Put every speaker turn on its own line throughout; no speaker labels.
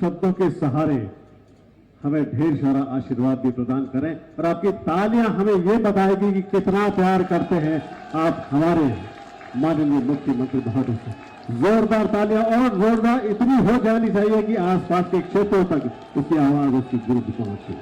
शब्दों के सहारे हमें ढेर सारा आशीर्वाद भी प्रदान करें और आपकी तालियां हमें ये बताएगी कि कितना प्यार करते हैं आप हमारे माननीय मुख्यमंत्री महोदय से। जोरदार तालियां और जोरदार इतनी हो जानी चाहिए कि आसपास के क्षेत्रों तक उसकी आवाज उसकी गुरुद पहुंचे।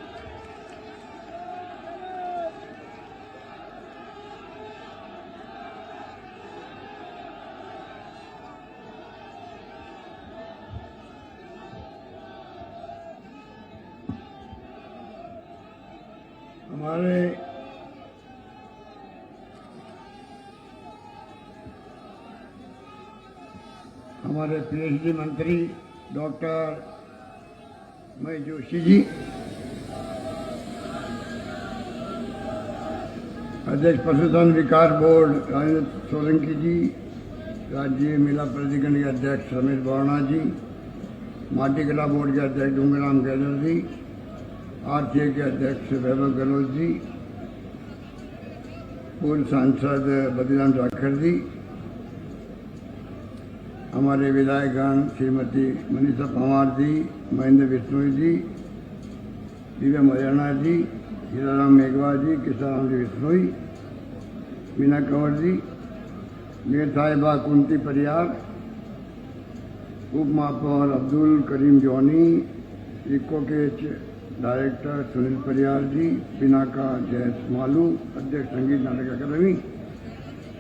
हमारे पीएचडी मंत्री डॉक्टर महेश जोशी जी, अध्यक्ष पशुधन विकास बोर्ड राजेंद्र सोलंकी जी, राज्य मेला प्राधिकरण के अध्यक्ष रमेश बोराना जी, माटी कला बोर्ड के अध्यक्ष डूंगराम गहलोत जी, आरटीए के अध्यक्ष वैभव गहलोत जी, पूर्व सांसद बद्रीराम जाखड़ जी, हमारे विधायकगण श्रीमती मनीषा पंवार जी, महेंद्र बिश्नोई जी, दिव्या मरियाना जी, हीराराम मेघवाल जी, किसान जी बिश्नोई, मीना कंवर जी, मेयर साहिबा कुंती परियार, उप महापौर अब्दुल करीम जॉनी, इको के डायरेक्टर सुनील परियार जी, पिनाका जयस मालू, अध्यक्ष संगीत नाटक अकादमी,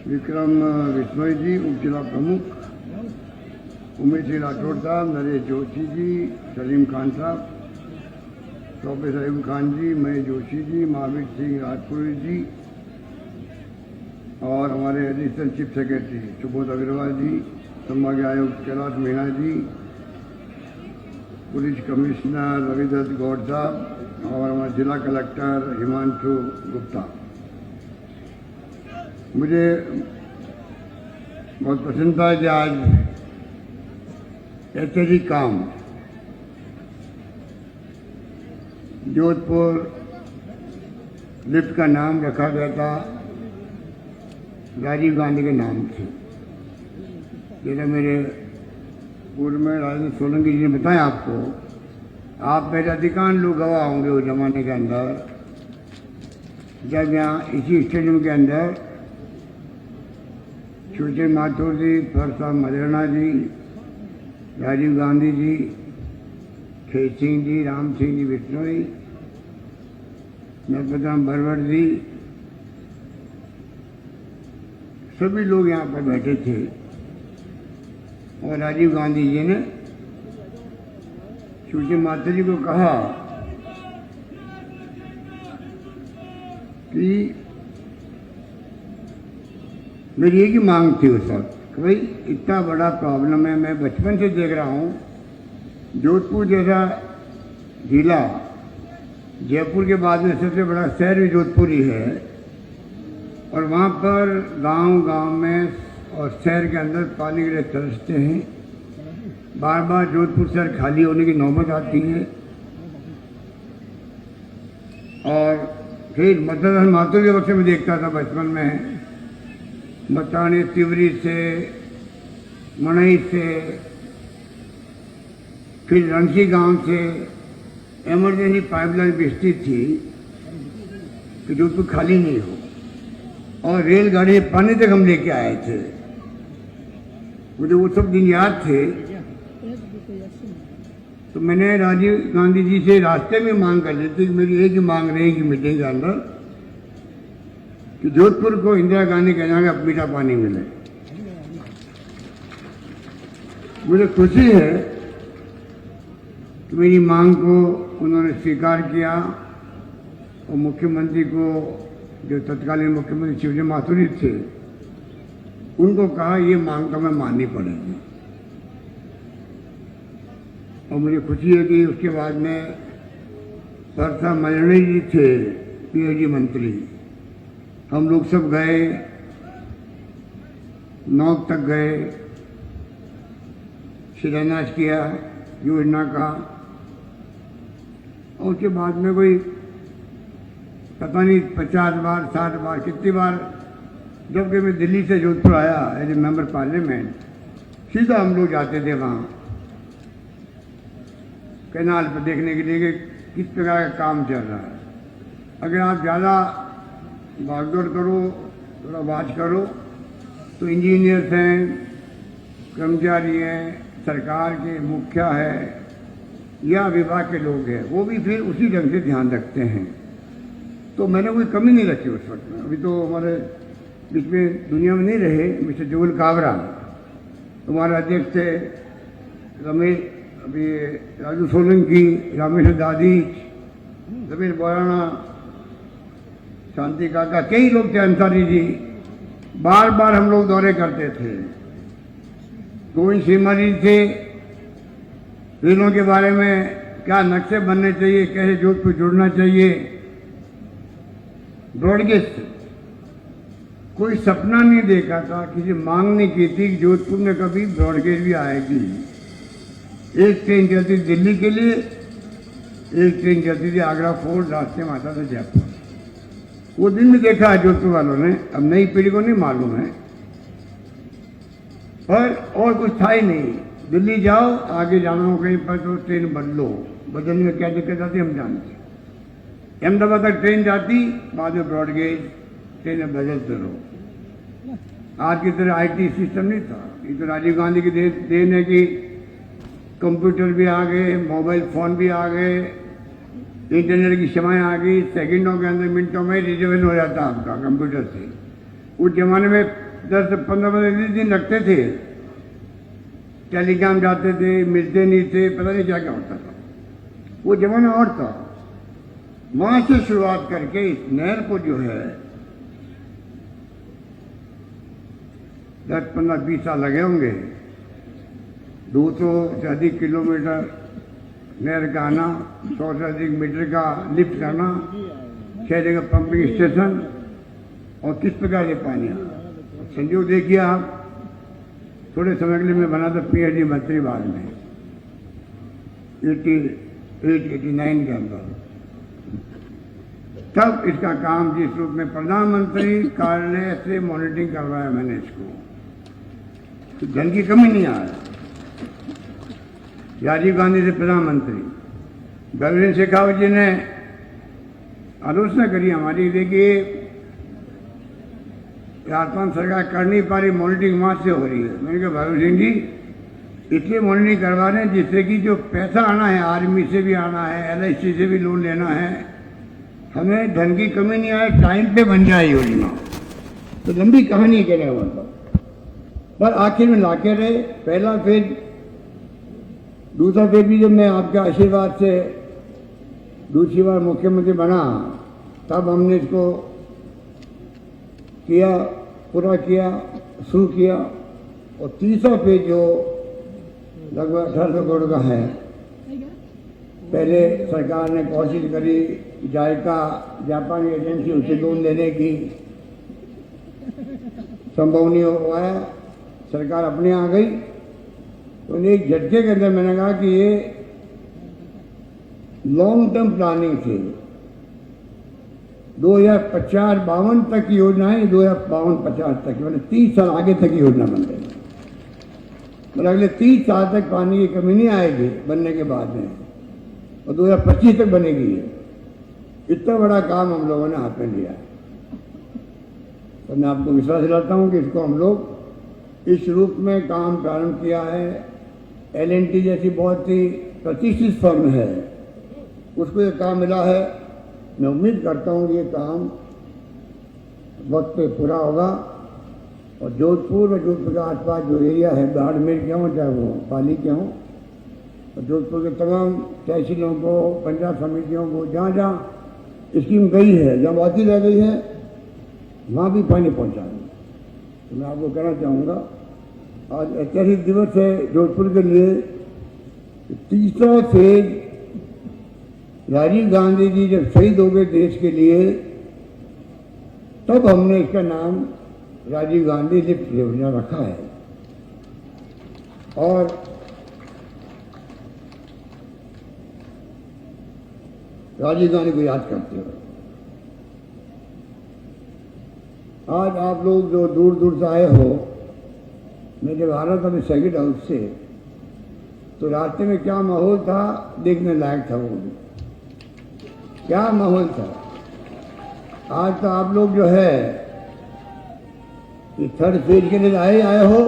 विक्रम बिश्नोई जी, उप जिला प्रमुख उमेश सिंह राठौड़ साहब, नरेश जोशी जी, सलीम खान साहब, प्रोफेसर अयूब खान जी, महेश जोशी जी, महावीर सिंह राजपुरी जी और हमारे additional chief secretary Subodh Agarwal ji, संभागीय आयुक्त कैलाश मीणा जी, पुलिस कमिश्नर रविदत्त गौड़ साहब और हमारे जिला कलेक्टर हिमांशु गुप्ता। मुझे बहुत प्रसन्नता है कि आज ऐतिहासिक काम जोधपुर लिफ्ट का नाम रखा गया था राजीव गांधी के नाम से। जैसा मेरे पूर्व में राजेंद्र सोलंकी जी ने बताया आपको, आप मेरे अधिकांश लोग गवाह होंगे उस जमाने के अंदर जब यहाँ इसी स्टेडियम के अंदर छोटे माथुर जी, फरसा मदेरणा जी, राजीव गांधी जी, खेत सिंह जी, राम सिंह जी बिश्नोई, नर्मदाराम भरवट जी, सभी लोग यहाँ पर बैठे थे और राजीव गांधी जी ने सुश्री माता जी को कहा कि मेरी एक ही मांग थी उस वक्त, भाई इतना बड़ा प्रॉब्लम है, मैं बचपन से देख रहा हूँ जोधपुर जैसा जिला, जयपुर के बाद में सबसे बड़ा शहर भी जोधपुर ही है और वहाँ पर गांव-गांव में और शहर के अंदर पानी के लिए तरसते हैं। बार बार जोधपुर शहर खाली होने की नौबत आती है और फिर मतदान मातुर के वक्त में देखता था बचपन में, मतानी तिवरी से, मणई से, फिर रणसी गांव से इमरजेंसी पाइपलाइन बिछती थी कि जोधपुर खाली नहीं हो और रेलगाड़ी पानी तक हम लेके आए थे। मुझे वो सब दिन याद थे। तो मैंने राजीव गांधी जी से रास्ते में मांग कर ली थी कि मेरी एक ही मांग रहेगी मीटिंग के अंदर कि जोधपुर को इंदिरा गांधी के यहाँ का मीठा पानी मिले। मुझे खुशी है कि मेरी मांग को उन्होंने स्वीकार किया और मुख्यमंत्री को, जो तत्कालीन मुख्यमंत्री शिवजी माथुर थे, उनको कहा ये मांग तो मैं माननी पड़ेगी। और मुझे खुशी है कि उसके बाद में परसा मजनी जी थे पीएचडी मंत्री, हम लोग सब गए, नौक तक गए, शिलान्यास किया योजना का और उसके बाद में कोई पता नहीं 50 बार 60 बार कितनी बार, जबकि मैं दिल्ली से जोधपुर आया एज ए मेंबर पार्लियामेंट, सीधा हम लोग जाते थे वहाँ कैनाल पर देखने के लिए कि किस प्रकार का काम चल रहा है। अगर आप ज़्यादा भागदौड़ करो, थोड़ा वाच करो, तो इंजीनियर्स हैं, कर्मचारी हैं, सरकार के मुखिया है या विभाग के लोग हैं, वो भी फिर उसी ढंग से ध्यान रखते हैं। तो मैंने कोई कमी नहीं रखी उस वक्त में। अभी तो हमारे बीच में दुनिया में नहीं रहे मिस्टर जुगल काबरा, हमारे अध्यक्ष थे, रमेश अभी राजू सोलंकी, रामेश्वर दादी, रमेश बोराना, शांति काका, कई लोग थे, अंसारी जी, बार बार हम लोग दौरे करते थे। गोविंद सिंह जी थे, रेलों के बारे में क्या नक्शे बनने चाहिए, कैसे जोधपुर जुड़ना चाहिए। ब्रॉडगेज कोई सपना नहीं देखा था, किसी मांग नहीं की थी कि जोधपुर में कभी ब्रॉडगेज भी आएगी। एक ट्रेन चलती दिल्ली के लिए, एक ट्रेन चलती थी आगरा फोर्ट, रास्ते में आता था जयपुर। वो दिन भी देखा है जोधपुर वालों ने, अब नई पीढ़ी को नहीं मालूम है। और कुछ था ही नहीं। दिल्ली जाओ, आगे जाना हो कहीं पर तो ट्रेन बदलो, बदलने में क्या दिक्कत आती हम जानते। अहमदाबाद तक ट्रेन जाती, बाद में ब्रॉडगेज ट्रेन बदलते रहो। आज की तरह आईटी सिस्टम नहीं था। ये तो राजीव गांधी की देन है कि कंप्यूटर भी आ गए, मोबाइल फोन भी आ गए, इंटरनेट की सेवाएं आ गई, सेकंडों के अंदर मिनटों में रिजर्वेशन हो जाता आपका कंप्यूटर से। उस जमाने में 10 से 15 दिन लगते थे, टेलीग्राम जाते थे, मिलते नहीं थे, पता नहीं क्या क्या होता था। वो जमाना और था। वहां से शुरुआत करके इस नहर को जो है 10, 15, 20 साल लगे होंगे। 200 से अधिक किलोमीटर नहर का आना, 100 से अधिक मीटर का लिफ्ट करना, 6 जगह पंपिंग स्टेशन, और किस प्रकार से पानी आना। संयोग देखिए आप, थोड़े समय के लिए मैं बना था PhD मंत्री बाद में 89 के अंदर। तब इसका काम जिस रूप में प्रधानमंत्री कार्यालय से मॉनिटरिंग करवाया मैंने इसको, तो धन की कमी नहीं आ रही। राजीव गांधी से प्रधानमंत्री, गगन शेखावत जी ने आलोचना करी हमारी, देखिए राजस्थान सरकार कर नहीं पा रही, मॉनिटरिंग वहां से हो रही है। मैंने कहा भगत सिंह जी, इसलिए मॉनिटरिंग करवा रहे हैं जिससे कि जो पैसा आना है, आर्मी से भी आना है, LIC से भी लोन लेना है, हमें धन की कमी नहीं आए, टाइम पे बन जाए योजना। तो लंबी कहानी कहने का मतलब, पर आखिर में लाके रहे। पहला फेज, दूसरा फेज भी जब मैं आपके आशीर्वाद से दूसरी बार मुख्यमंत्री बना, तब हमने इसको किया, पूरा किया, शुरू किया। और तीसरा पेज जो लगभग 1800 करोड़ का है, पहले सरकार ने कोशिश करी जायका जापानी एजेंसी उसे लोन लेने की, संभव नहीं हो पाया, सरकार अपने आ गई। तो एक झटके के अंदर मैंने कहा कि ये लॉन्ग टर्म प्लानिंग थी। 2050-52 तक की योजना है, 2052-50 तक, मतलब 30 साल आगे तक की योजना बन रही है। मतलब अगले 30 साल तक पानी की कमी नहीं आएगी बनने के बाद में, और 2025 तक बनेगी ये। इतना बड़ा काम हम लोगों ने हाथ में लिया है। तो मैं आपको विश्वास दिलाता हूँ कि इसको हम लोग इस रूप में काम प्रारंभ किया है। L&T जैसी बहुत ही प्रतिष्ठित फर्म है, उसको ये काम मिला है। मैं उम्मीद करता हूँ ये काम वक्त पे पूरा होगा, और जोधपुर और जोधपुर के आसपास जो एरिया है, बाड़मेर के हों चाहे वो पाली के हों, और जोधपुर के तमाम तहसीलों को, पंचायत समितियों को, जहाँ जहाँ स्कीम गई है, जहाँ बाती रह गई है, वहाँ भी पानी पहुँचाएंगे। तो मैं आपको कहना चाहूँगा, आज ऐतिहासिक दिवस है जोधपुर के लिए। तीसरा फेज राजीव गांधी जी जब शहीद हो गए देश के लिए, तब हमने इसका नाम राजीव गांधी लिफ्ट योजना रखा है। और राजीव गांधी को याद करते हो। आज आप लोग जो दूर दूर से आए हो, मैं जब आ रहा था मैं सेक्रेट हाउस से, तो रास्ते में क्या माहौल था देखने लायक था वो भी, क्या माहौल था। आज तो आप लोग जो है ये थर्ड फेज के लिए आए हो,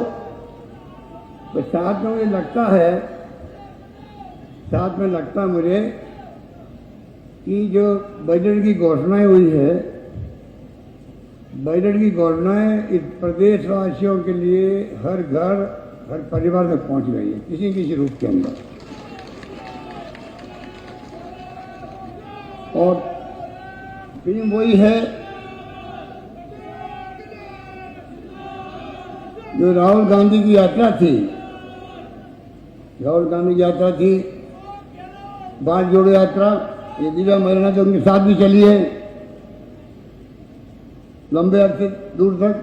तो साथ में मुझे लगता है मुझे कि जो बजट की घोषणाएं हुई है, बजट की घोषणाएं इस प्रदेशवासियों के लिए हर घर हर परिवार तक पहुंच गई है किसी किसी रूप के अंदर। और फिल्म वही है जो राहुल गांधी की यात्रा थी, भारत जोड़ो यात्रा, ये दिव्या महिला तो उनके साथ भी चली है लंबे अरसे दूर तक।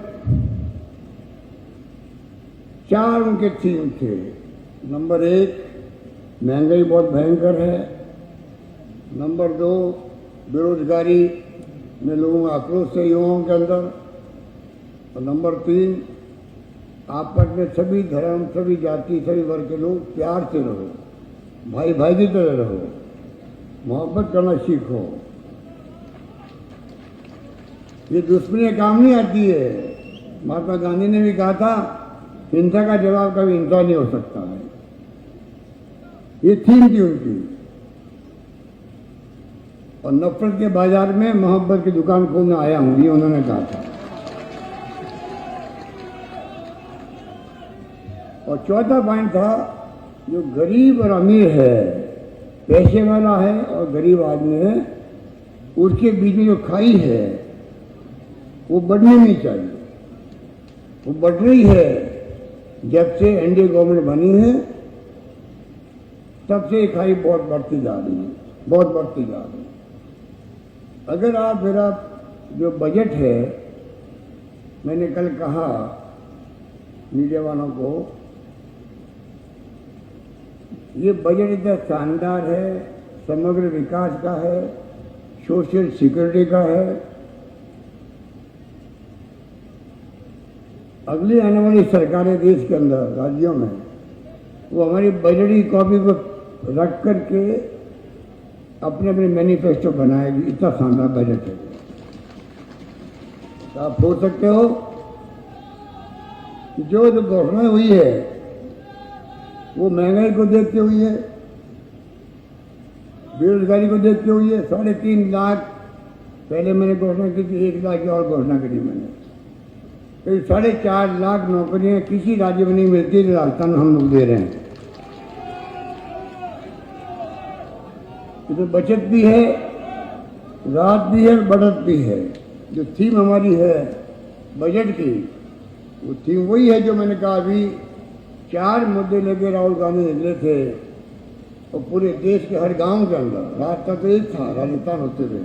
4 उनके थीम थे। नंबर 1, महंगाई बहुत भयंकर है। नंबर 2, बेरोजगारी में लोगों का आक्रोश है युवाओं के अंदर। और नंबर 3, आपस में सभी धर्म, सभी जाति, सभी वर्ग के लोग प्यार से रहो, भाई भाई की तरह रहो, मोहब्बत करना सीखो। ये दुश्मनी काम नहीं आती है। महात्मा गांधी ने भी कहा था, हिंसा का जवाब कभी हिंसा नहीं हो सकता है। ये थीम थी उनकी। और नफरत के बाजार में मोहब्बत की दुकान खोलने आया हूं, ये उन्होंने कहा था। और चौथा पॉइंट था, जो गरीब और अमीर है, पैसे वाला है और गरीब आदमी है, उसके बीच में जो खाई है वो बढ़नी नहीं चाहिए। वो बढ़ रही है। जब से एनडीए गवर्नमेंट बनी है तब से खाई बहुत बढ़ती जा रही है, बहुत बढ़ती जा रही है। अगर आप मेरा जो बजट है, मैंने कल कहा मीडिया वालों को, ये बजट इतना शानदार है, समग्र विकास का है, सोशल सिक्योरिटी का है। अगली आने वाली सरकारें देश के अंदर, राज्यों में, वो हमारी बजट की कॉपी को रख करके अपने अपने मैनिफेस्टो बनाएगी। इतना शानदार बजट है। तो आप सोच सकते हो कि जो घोषणा हुई है वो महंगाई को देखते हुई है, बेरोजगारी को देखते हुई है। 3.5 लाख पहले मैंने घोषणा की थी, 1 लाख की और घोषणा करी मैंने। तो 4.5 लाख नौकरियां किसी राज्य में नहीं मिलती, राजस्थान में हम लोग दे रहे हैं। तो बचत भी है, राहत भी है, बढ़त भी है। जो थीम हमारी है बजट की, वो थीम वही है जो मैंने कहा अभी। 4 मुद्दे लेके राहुल गांधी निकले थे और पूरे देश के हर गांव के अंदर, रास्ता तो एक था राजस्थान होते हुए,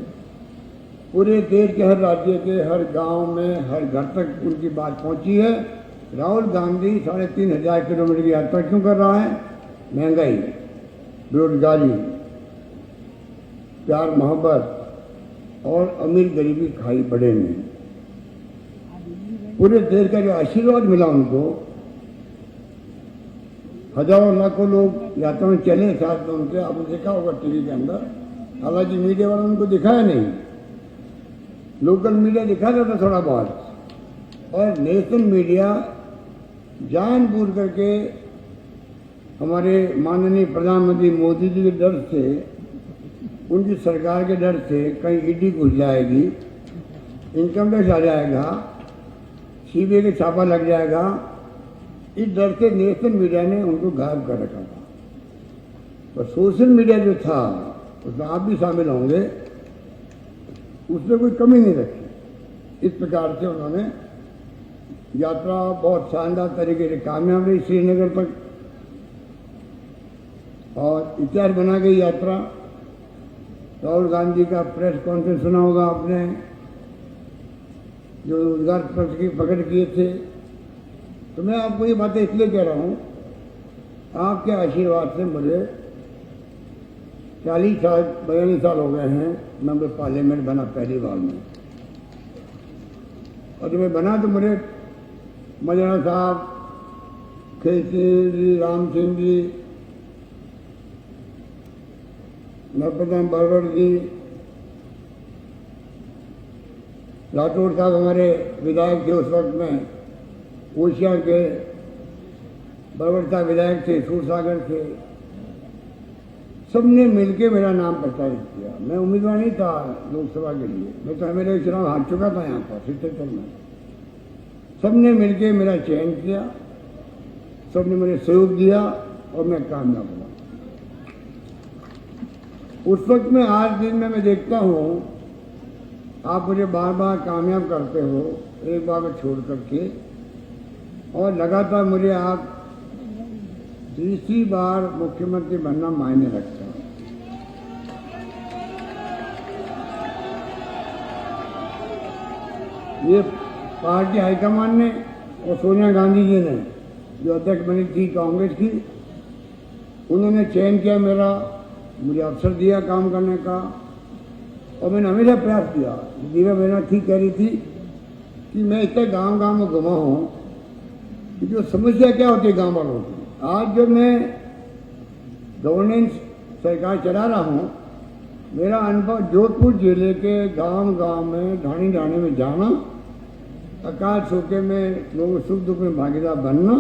पूरे देश के हर राज्य के हर गांव में, हर घर तक उनकी बात पहुंची है। राहुल गांधी 3,500 किलोमीटर की यात्रा क्यों कर रहा है? महंगाई, बेरोजगारी, प्यार मोहब्बत और अमीर गरीबी खाई बड़े में। पूरे देश का जो आशीर्वाद मिला उनको, हजारों लाखों लोग यात्रा में चले साथ में उनके, आपने देखा होगा टीवी के अंदर। हालांकि मीडिया वालों ने उनको दिखाया नहीं, लोकल मीडिया दिखा था थोड़ा बहुत, और नेशनल मीडिया जानबूझ करके हमारे माननीय प्रधानमंत्री मोदी जी के डर से, उनकी सरकार के डर से, कहीं ईडी घुस जाएगी, इनकम टैक्स आ जाएगा, सीबीआई का छापा लग जाएगा, इस डर से नेशनल मीडिया ने उनको गायब कर रखा था। पर सोशल मीडिया जो था, उसमें आप भी शामिल होंगे, उसमें कोई कमी नहीं रखी। इस प्रकार से उन्होंने यात्रा बहुत शानदार तरीके से कामयाब रही श्रीनगर तक, और इतिहास बना गई यात्रा। राहुल गांधी का प्रेस कॉन्फ्रेंस सुना होगा आपने, जो रोजगार पक्ष की प्रकट किए थे। तो मैं आपको ये बातें इसलिए कह रहा हूँ, आपके आशीर्वाद से मुझे 42 साल हो गए हैं, मेंबर पार्लियामेंट बना पहली बार में। और जब मैं बना तो मुझे मौलाना साहब, खेल सिंह जी, राम सिंह जी, नर्मदा बरगढ़ जी, राठौड़ साहब हमारे विधायक थे उस वक्त में, ओशिया के बरगढ़ साहब विधायक थे, सूरसागर थे, सबने मिलके मेरा नाम प्रचारित किया। मैं उम्मीदवार नहीं था लोकसभा के लिए, मैं तो मेरे चुनाव हार चुका था यहाँ पर 77 में। सबने मिलके मेरा चयन किया, सबने मुझे सहयोग दिया और मैं कामयाब हुआ। उस वक्त में आज दिन में मैं देखता हूँ आप मुझे बार बार कामयाब करते हो, एक बार में छोड़ करके, और लगातार मुझे आप तीसरी बार मुख्यमंत्री बनना मायने रखता है। ये पार्टी हाईकमान ने और सोनिया गांधी जी ने, जो अध्यक्ष बनी थी कांग्रेस की, उन्होंने चयन किया मेरा, मुझे अवसर दिया काम करने का, और मैंने हमेशा प्रयास किया। दीवा बहना ठीक कह रही थी कि मैं इतने गांव गांव में घुमा हूँ कि जो समस्या क्या होती है गांव वालों की। आज जो मैं गवर्नेंस सरकार चला रहा हूँ, मेरा अनुभव जोधपुर जिले के गांव गांव में, ढाणी ढाणी में जाना, अकाल सोके में लोगों सुख दुख में भागीदार बनना,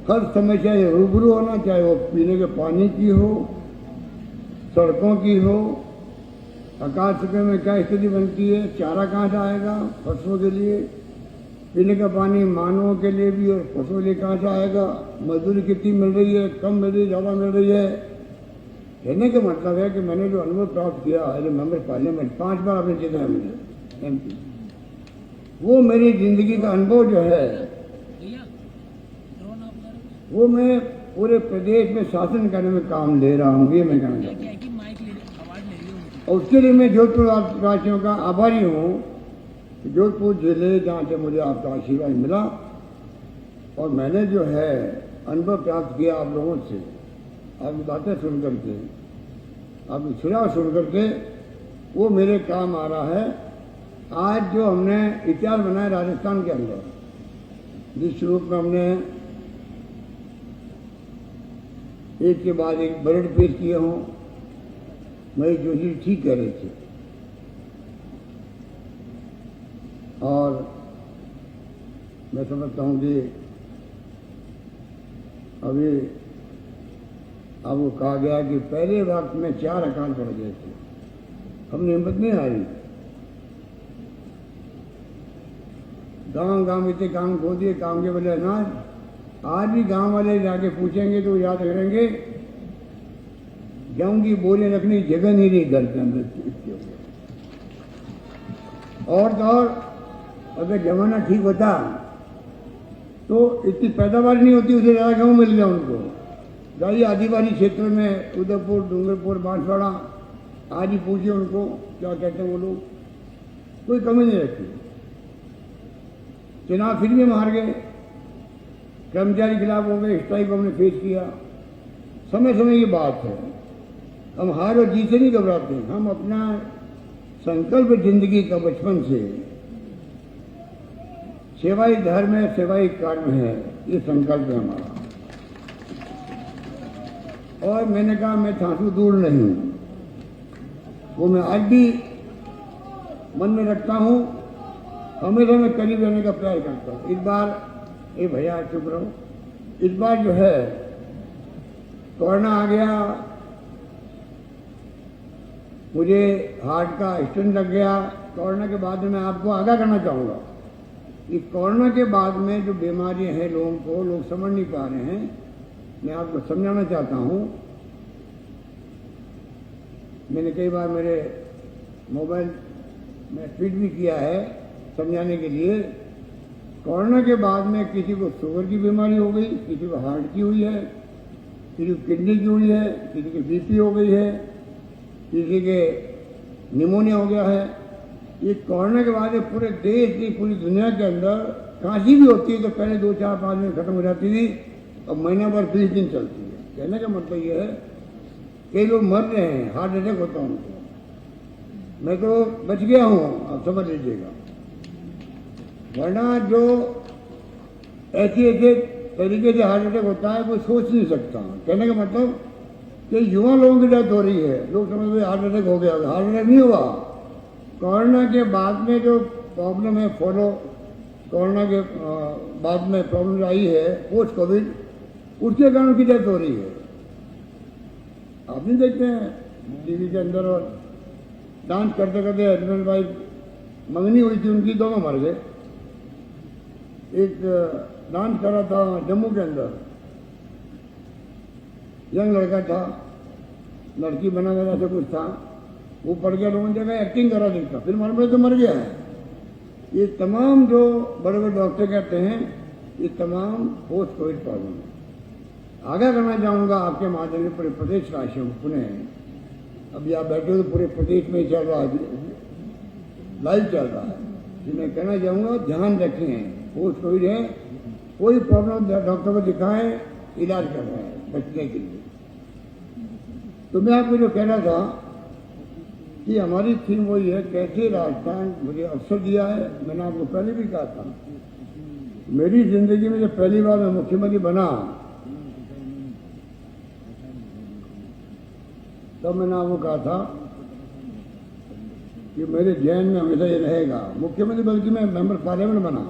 हर समस्या से रूबरू होना, चाहे वो पीने के पानी की हो, सड़कों की हो, अकाल सूखे में क्या स्थिति बनती है, चारा कहाँ से आएगा फसलों के लिए, पीने का पानी मानवों के लिए भी और फसलों के लिए कहाँ से आएगा, मजदूरी कितनी मिल रही है, कम मिल रही है, ज़्यादा मिल रही है। कहने का मतलब है कि मैंने जो अनुभव प्राप्त किया एज ए मेंबर पार्लियामेंट, 5 बार आपने जीता है मुझे MP, वो मेरी जिंदगी का अनुभव जो है वो मैं पूरे प्रदेश में शासन करने में काम ले रहा हूँ, ये मैं कहना चाहता हूँ। और उसके लिए मैं जोधपुर वासियों का आभारी हूँ, जोधपुर जिले जहाँ से मुझे आपका आशीर्वाद मिला, और मैंने जो है अनुभव प्राप्त किया आप लोगों से, आपकी बातें सुन करके, आपकी सुझाव सुन करके, वो मेरे काम आ रहा है। आज जो हमने इतिहास बनाया राजस्थान के अंदर, जिस रूप में हमने एक के बाद एक बजट पेश किए हों, महेश जोशी ठीक कह रहे थे, और मैं समझता हूँ कि अभी अब वो कहा गया कि पहले वक्त में 4 अकाल पड़ गए थे, हमने हिम्मत नहीं हारी, गांव गांव इतने काम खो दिए, काम के बदले अनाज। आज भी गांव वाले जाके पूछेंगे तो याद करेंगे गेहूं की बोरियां रखने की जगह नहीं रही घर के अंदर। और तो और अगर जमाना ठीक होता तो इतनी पैदावार नहीं होती, उसे ज़्यादा गेहूँ मिल गया उनको। जाइए आदिवासी क्षेत्र में, उदयपुर, डूंगरपुर, बांसवाड़ा, आज ही पूछिए उनको क्या कहते हैं वो लोग, कोई कमी नहीं रहती। चुनाव फिर भी हार गए, कर्मचारी खिलाफ हो गए, स्ट्राइक हमने फेस किया। समय समय की बात है, हम हार और जीत से नहीं घबराते, हम अपना संकल्प जिंदगी का बचपन से, सेवाई धर्म है, सेवाई कर्म है, ये संकल्प है हमारा। और मैंने कहा मैं थांसू दूर नहीं हूं, वो मैं आज भी मन में रखता हूं, हमेशा मैं करीब रहने का प्रयास करता हूं। इस बार ये भैया चुप रहो, इस बार जो है कोरोना आ गया, मुझे हार्ट का स्टेंट लग गया। कोरोना के बाद में मैं आपको आगाह करना चाहूँगा, इस कोरोना के बाद में जो बीमारियां हैं लोगों को, लोग समझ नहीं पा रहे हैं, मैं आपको समझाना चाहता हूँ। मैंने कई बार मेरे मोबाइल में ट्वीट भी किया है समझाने के लिए। कोरोना के बाद में किसी को शुगर की बीमारी हो गई, किसी को हार्ट की हुई है, किसी को किडनी की हुई है, किसी की BP हो गई है, किसी के निमोनिया हो गया है। ये कोरोना के बाद पूरे देश की, पूरी दुनिया के अंदर खांसी भी होती है तो पहले 2-4-5 दिन खत्म हो जाती थी, अब महीना भर 20 दिन चलती है। कहने का मतलब ये है कई लोग मर रहे हैं, हार्ट अटैक होता है उनको। मैं तो बच गया हूँ, आप समझ लीजिएगा, वरना जो ऐसे तरीके से हार्ट अटैक होता है वो सोच नहीं सकता। कहने का मतलब कि युवा लोगों की डेथ हो रही है। लोग समझते हैं हार्ट अटैक हो गया, हार्ट अटैक नहीं हुआ। कोरोना के बाद में जो प्रॉब्लम है कोरोना के बाद में प्रॉब्लम आई है पोस्ट कोविड, उसके कारण उनकी डेथ हो रही है। आप नहीं देखते हैं टीवी के अंदर, और डांस करते करते हस्बैंड वाइफ मंगनी हुई थी उनकी, दोनों मर गए। एक डांस कर रहा था जम्मू के अंदर, यंग लड़का था, लड़की बना बना से कुछ था, वो पड़ गया, लोगों ने जगह एक्टिंग करा देखा, फिर मालूम पड़ा तो मर गया है। ये तमाम जो बड़े बड़े डॉक्टर कहते हैं, ये तमाम पोस्ट कोविड प्रॉब्लम है। आगे करना चाहूँगा आपके माध्यम से पूरे प्रदेश वासियों को, पुनः अभी आप बैठे हो तो पूरे प्रदेश में चल रहा है, लाइव चल रहा है, जिन्हें कहना चाहूँगा ध्यान रखें, पोस्ट कोविड है, कोई प्रॉब्लम डॉक्टर को दिखाएं, इलाज कर रहे हैं बचने के लिए। तो मैं आपको जो कहना था कि हमारी थीम वही है, कैसे राजस्थान मुझे अवसर दिया है। मैंने आपको पहले भी कहा था, मेरी जिंदगी में जब पहली बार मैं मुख्यमंत्री बना तब मैंने आपको कहा था कि मेरे जहन में हमेशा ये रहेगा मुख्यमंत्री, बल्कि मैं मेंबर पार्लियामेंट बना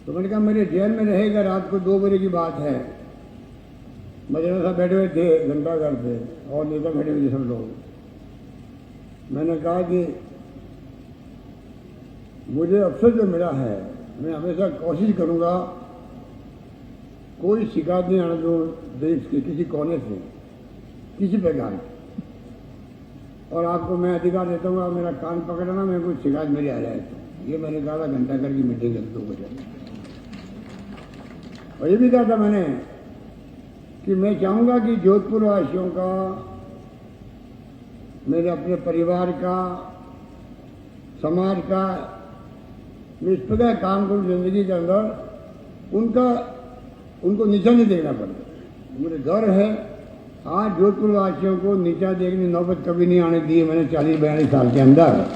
तो मैंने कहा मेरे जहन में रहेगा। रात को 2 बजे की बात है, मजरा साहब बैठे हुए थे घंटाघर पे और नेता बैठे हुए थे सब लोग। मैंने कहा कि मुझे अवसर जो मिला है, मैं हमेशा कोशिश करूंगा कोई शिकायत नहीं आने दूं देश के किसी कोने से, किसी प्रकार की। और आपको मैं अधिकार देता हूँ, आप मेरा कान पकड़ना, मैं कोई शिकायत मेरी आ जाए तो। ये मैंने कहा था घंटाघर की मीटिंग है 2 बजे। और ये भी कहा था मैंने कि मैं चाहूँगा कि जोधपुर वासियों का, मेरे अपने परिवार का, समाज का, मैं इस प्रकार काम करूँ जिंदगी के अंदर, उनको नीचा नहीं देखना पड़े। मुझे गर्व है आज जोधपुर वासियों को नीचा देखने नौबत कभी नहीं आने दी मैंने 40-42 साल के अंदर।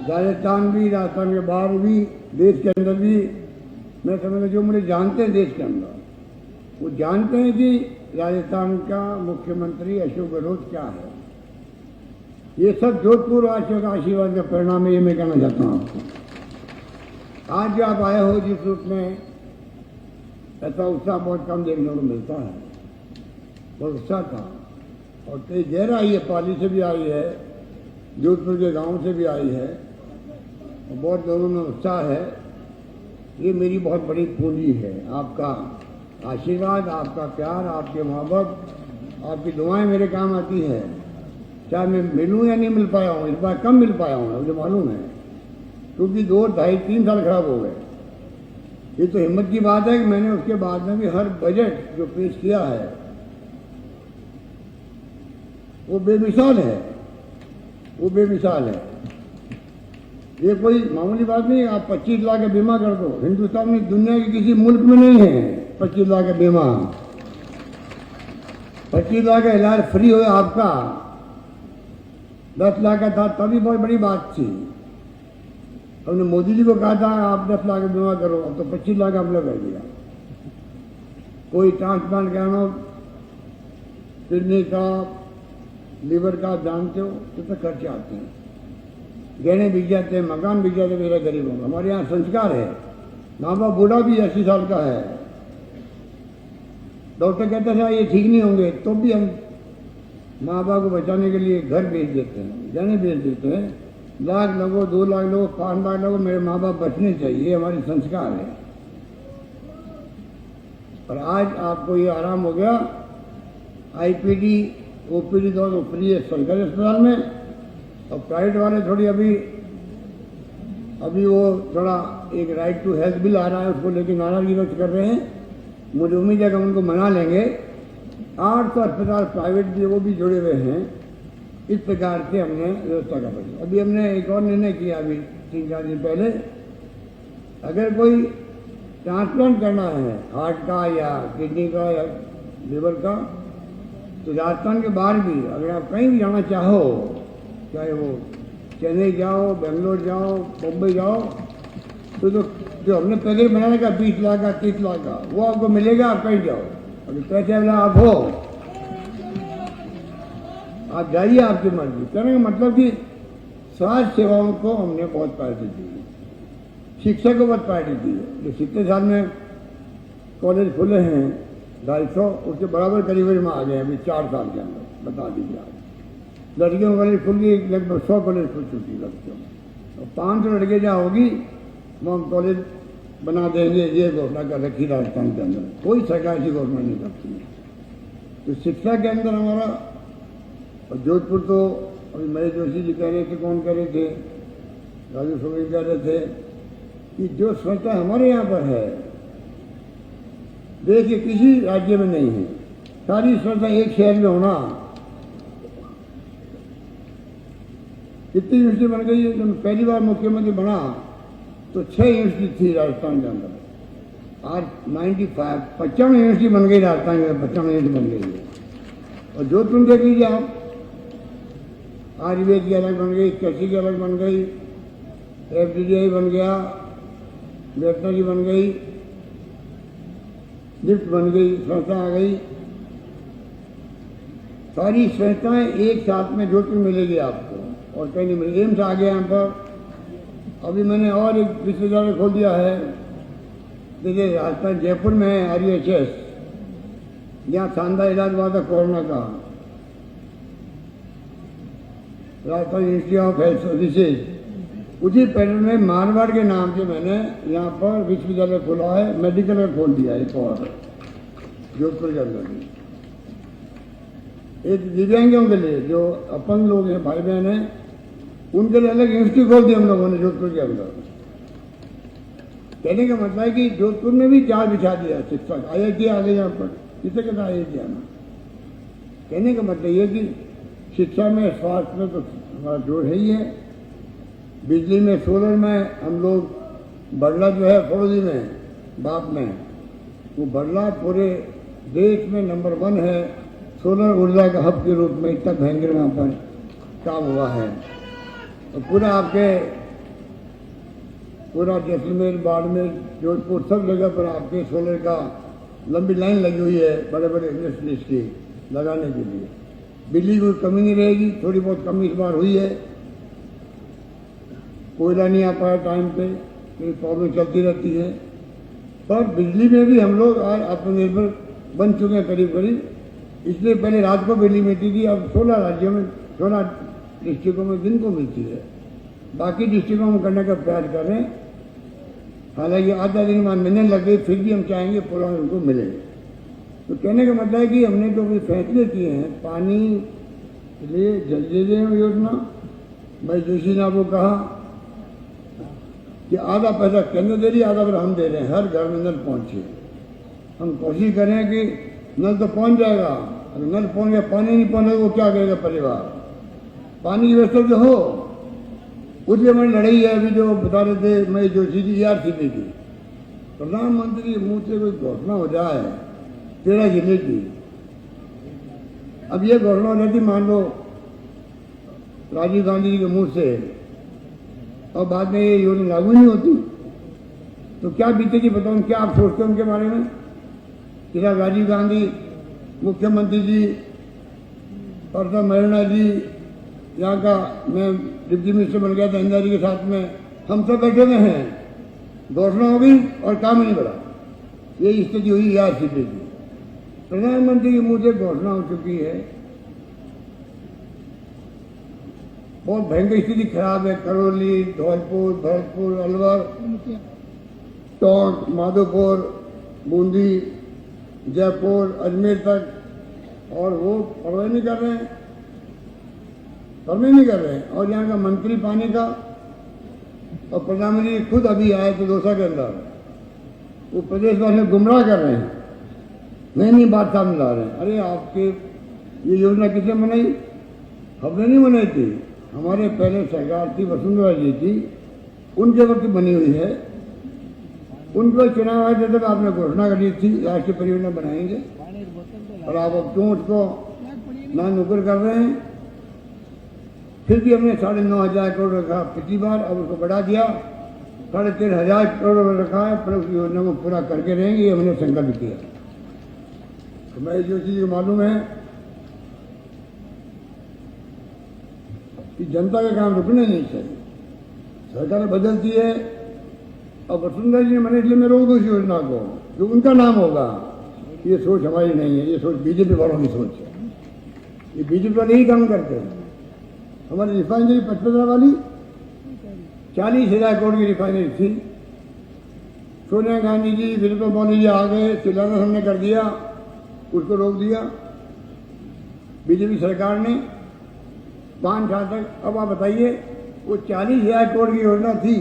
राजस्थान के बाहर भी, देश के अंदर भी, मैं समझता जो मुझे जानते हैं देश के अंदर, वो जानते हैं कि राजस्थान का मुख्यमंत्री अशोक गहलोत क्या है। ये सब जोधपुर वासियों का आशीर्वाद का परिणाम है, ये मैं कहना चाहता हूँ आपको। आज जो आप आए हो जिस रूप में, ऐसा उत्साह बहुत कम देखने को मिलता है। बहुत उत्साह था और कई गहराई है, पाली से भी आई है, जोधपुर के गांव से भी आई है, और बहुत लोगों में उत्साह है। ये मेरी बहुत बड़ी पूंजी है, आपका आशीर्वाद, आपका प्यार, आपके माँ बाप, आपकी दुआएं मेरे काम आती है। चाहे मैं मिलूं या नहीं मिल पाया हूँ, इस बार कम मिल पाया हूँ मुझे मालूम है, क्योंकि 2, 2.5, 3 साल खराब हो गए। ये तो हिम्मत की बात है कि मैंने उसके बाद में भी हर बजट जो पेश किया है वो बेमिसाल है, वो बेमिसाल है। ये कोई मामूली बात नहीं है। आप 25 लाख का बीमा कर दो, हिंदुस्तान में दुनिया के किसी मुल्क में नहीं है 25 लाख का बीमा। 25 लाख का इलाज फ्री हो आपका, 10 लाख का था तभी बहुत बड़ी बात थी। हमने मोदी जी को कहा था आप 10 लाख का बीमा करो, अब तो 25 लाख आपने कर दिया। कोई ट्रांसप्लांट कराना, किडनी का, लीवर का, आप जानते हो कितने खर्चे आते हैं, गहने बिक जाते हैं, मकान बिक जाते हैं मेरे गरीबों का। हमारे यहाँ संस्कार है, माँ बाप बूढ़ा भी 80 साल का है, डॉक्टर कहते हैं ये ठीक नहीं होंगे, तो भी हम माँ बाप को बचाने के लिए घर बेच देते हैं, गहने बेच देते हैं। 1 लाख लोगों, 2 लाख लोगों, 5 लाख लोगों, मेरे माँ बाप बचने चाहिए, ये हमारी संस्कार है। और आज आपको ये आराम हो गया, आईपीडी, ओपीडी दोनों फ्री है सरकारी अस्पताल में, और प्राइवेट वाले थोड़ी अभी वो थोड़ा एक राइट टू हेल्थ बिल आ रहा है, उसको लेकर नाराजगी व्यक्त कर रहे हैं। मुझे उम्मीद है कि उनको मना लेंगे। 800 अस्पताल प्राइवेट भी, वो भी जुड़े हुए हैं। इस प्रकार से हमने व्यवस्था कर रही है। अभी हमने एक और निर्णय किया, अभी 3-4 दिन पहले, अगर कोई ट्रांसप्लांट करना है हार्ट का या किडनी का या लीवर का, तो राजस्थान के बाहर भी अगर आप कहीं भी जाना चाहो, चाहे वो चेन्नई जाओ, बेंगलोर जाओ, मुंबई जाओ, तो जो हमने पहले बनाने का 20 लाख का 30 लाख का वो आपको मिलेगा, आप कहीं जाओ। अभी पैसे वाला आप हो, आप जाइए, आपकी मर्जी। कहने का मतलब कि स्वास्थ्य सेवाओं को हमने बहुत प्रायोरिटी दी है, शिक्षा को बहुत प्रायोरिटी दी है। जो 70 साल में कॉलेज खुले हैं 250, उसके बराबर करीब में आ गए अभी 4 साल के अंदर। बता दीजिए आप, लड़कियों कॉलेज खुल गई, लगभग 100 कॉलेज खुल चुकी लड़कियों में, और 500 लड़के जहाँ होगी वो हम कॉलेज बना देंगे, ये घोषणा कर रखी राजस्थान के अंदर। कोई सरकार ऐसी घोषणा नहीं करती है। तो शिक्षा के अंदर हमारा, और जोधपुर तो अभी महेश जोशी जी कह रहे थे, कौन कह रहे थे, राजू सोरेन कह रहे थे कि जो संस्था हमारे यहाँ पर है देश के किसी राज्य में नहीं है। सारी संस्था एक शहर में होना, कितनी यूनिवर्सिटी बन गई है। जब पहली बार मुख्यमंत्री बना तो 6 यूनिवर्सिटी थी राजस्थान के अंदर। आज 95 यूनिवर्सिटी बन गई राजस्थान में, 55 यूनिवर्सिटी बन गई है। और जोधपुर देख लीजिए आप, आयुर्वेद की अलग बन गई, कृषि की अलग बन गई, FDDI बन गया, वेटनरी बन गई, लिफ्ट बन गई, संस्था आ गई। सारी संस्थाएं एक साथ में जोधपुर मिलेगी आपको, और कहीं नहीं मिलेगी। एम्स आ गया यहाँ पर। अभी मैंने और एक विश्वविद्यालय खोल दिया है, जैसे राजस्थान जयपुर में है RUHS, यहाँ शानदार इलाज हुआ था कोरोना का। Rajasthan institute of health services, उसी पैटर्न में मारवाड़ के नाम से मैंने यहाँ पर विश्वविद्यालय खोला है, मेडिकल में खोल दिया है एक और जोधपुर के अंदर। एक दिव्यांगों के लिए, जो अपंग लोग हैं, भाई बहन हैं, उनके लिए अलग इंस्टीट्यूट खोल दिया हम लोगों ने जोधपुर के अंदर। कहने का मतलब है कि जोधपुर में भी जाल बिछा दिया शिक्षक। IIT आ गई यहाँ पर, किसे कहता IIT आना। कहने का मतलब ये कि शिक्षा में, स्वास्थ्य में तो हमारा जोर है ही है। बिजली में, सोलर में हम लोग, बड़ला जो है फौजी में, बाप में, वो बड़ला पूरे देश में नंबर 1 है सोलर ऊर्जा का हब के रूप में। इतना भयंकर वहाँ पर काम हुआ है। तो पूरा जैसलमेर, बाड़मेर, जोधपुर, सब जगह पर आपके सोलर का लंबी लाइन लगी हुई है, बड़े बड़े इंडस्ट्रीज की लगाने के लिए। बिजली की कमी नहीं रहेगी। थोड़ी बहुत कमी इस बार हुई है, कोयला नहीं आ पाया टाइम पे, तो प्रॉब्लम चलती रहती है। पर बिजली में भी हम लोग आज आत्मनिर्भर बन चुके हैं करीब करीब। इसलिए पहले रात को बिजली मिलती थी, अब 16 राज्यों में, 16 डिस्ट्रिक्टों में दिन को मिलती है। बाकी डिस्ट्रिक्टों में करने का प्रयास कर रहे हैं। हालांकि आधा दिन बाद मिलने लग गई, फिर भी हम चाहेंगे पूरा उनको मिले। तो कहने का मतलब है कि हमने जो भी फैसले किए हैं, पानी के लिए जल जीवन योजना, भाई जोशी ने वो कहा कि आधा पैसा केंद्र दे रही, आधा पैसा हम दे रहे हैं, हर घर में नल पहुंचे। हम कोशिश करें कि नल तो पहुंच जाएगा, अगर नल पहुंच गया, पानी नहीं पहुंचेगा, वो क्या करेगा परिवार। पानी की व्यवस्था जो हो, उसकी हमारी लड़ाई है। अभी जो बता रहे थे मैं जोशी जी, ERCP की, प्रधानमंत्री के मुंह से कोई घोषणा हो जाए 13 जिले की, अब ये घोषणा हो जाती मान लो राजीव गांधी जी के मुंह से, और बाद में ये योजना लागू नहीं होती, तो क्या बीतेगी बताओ। क्या आप सोचते हैं उनके बारे में? कि राजीव गांधी मुख्यमंत्री जी, परसों महिला जी, यहाँ का मैं डिप्टी मिनिस्टर बन गया था इंदिरा जी के साथ में, हम सब बैठे हुए हैं, घोषणा हो गई और काम ही नहीं बढ़ा। ये स्थिति हुई ERCP की। प्रधानमंत्री के मुंह से घोषणा हो चुकी है, बहुत भयंकर स्थिति खराब है। करौली, धौलपुर, भरतपुर, अलवर, टोंक, माधोपुर, बूंदी, जयपुर, अजमेर तक, और वो परवाह नहीं कर रहे हैं, परवाह नहीं कर रहे हैं। और यहाँ का मंत्री पानी का और प्रधानमंत्री खुद अभी आए थे दौसा के अंदर, वो प्रदेशवासियों को गुमराह कर रहे हैं, नई बात सामने ला रहे हैं। अरे आपके ये योजना किसने बनाई? हमने नहीं बनाई थी, हमारे पहले सरकार थी, वसुंधरा जी थी, उनके वक्त बनी हुई है। उनको चुनाव आए थे तब आपने घोषणा कर दी थी राष्ट्रीय परियोजना बनाएंगे, और आप अब क्यों उसको ना नुकर कर रहे हैं? फिर भी हमने 9,500 करोड़ रखा पिछली बार, अब उसको बढ़ा दिया 13,500 करोड़ रखा है, पर उस योजना को पूरा करके रहेंगे, ये हमने संकल्प किया। तो मैं जो चीज मालूम है कि जनता के काम रुकने नहीं चाहिए। सरकार बदलती है और वसुंधरा जी ने मैंने इसलिए मैं रोक दो इस योजना को, जो उनका नाम होगा। ये सोच हमारी नहीं है, ये सोच बीजेपी वालों की सोच है। ये बीजेपी वाले ही काम करते हैं। हमारी रिफाइनरी पचपदरा वाली 40,000 करोड़ की रिफाइनरी थी। सोनिया गांधी जी, विजय मोदी जी आ गए, शिलान्यास हमने कर दिया, उसको रोक दिया बीजेपी सरकार ने 5 साल तक। अब आप बताइए, वो 40,000 करोड़ की योजना थी,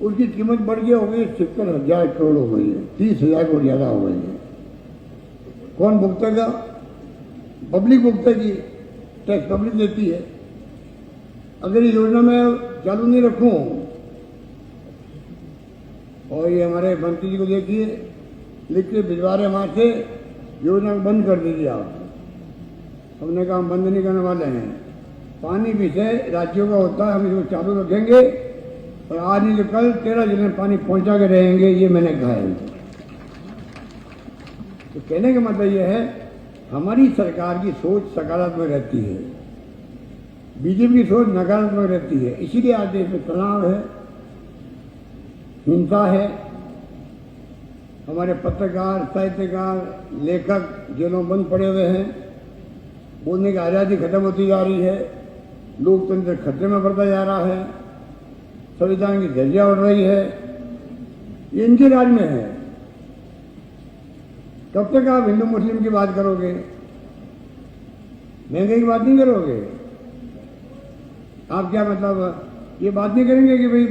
उसकी कीमत बढ़ गई, हो गई 70,000 करोड़ हो गई है, 30,000 करोड़ ज्यादा हो गई है। कौन भुगतेगा? पब्लिक भुगतेगी, टैक्स पब्लिक देती है। अगर ये योजना में चालू नहीं रखूं, और ये हमारे मंत्री जी को देखिए, लिख के भिजवा रहे वहां से, योजना को बंद कर दीजिए आप। हमने कहा हम बंद नहीं करने वाले हैं। पानी विषय राज्यों का होता है, हम इसको चालू रखेंगे और आज नहीं तो कल 13 जिले में पानी पहुंचा के रहेंगे, ये मैंने कहा है। तो कहने का मतलब यह है, हमारी सरकार की सोच सकारात्मक रहती है, बीजेपी की सोच नकारात्मक रहती है। इसीलिए आज देश में तनाव है, हिंसा है। हमारे पत्रकार, साहित्यकार, लेखक जेलों बंद पड़े हुए हैं, बोलने की आज़ादी खत्म होती जा रही है, लोकतंत्र खतरे में बढ़ता जा रहा है, संविधान की धज्जियां उड़ रही है। ये इनके राज में है। कब तक आप हिंदू मुस्लिम की बात करोगे? महंगाई की बात नहीं करोगे? आप क्या मतलब ये बात नहीं करेंगे कि भाई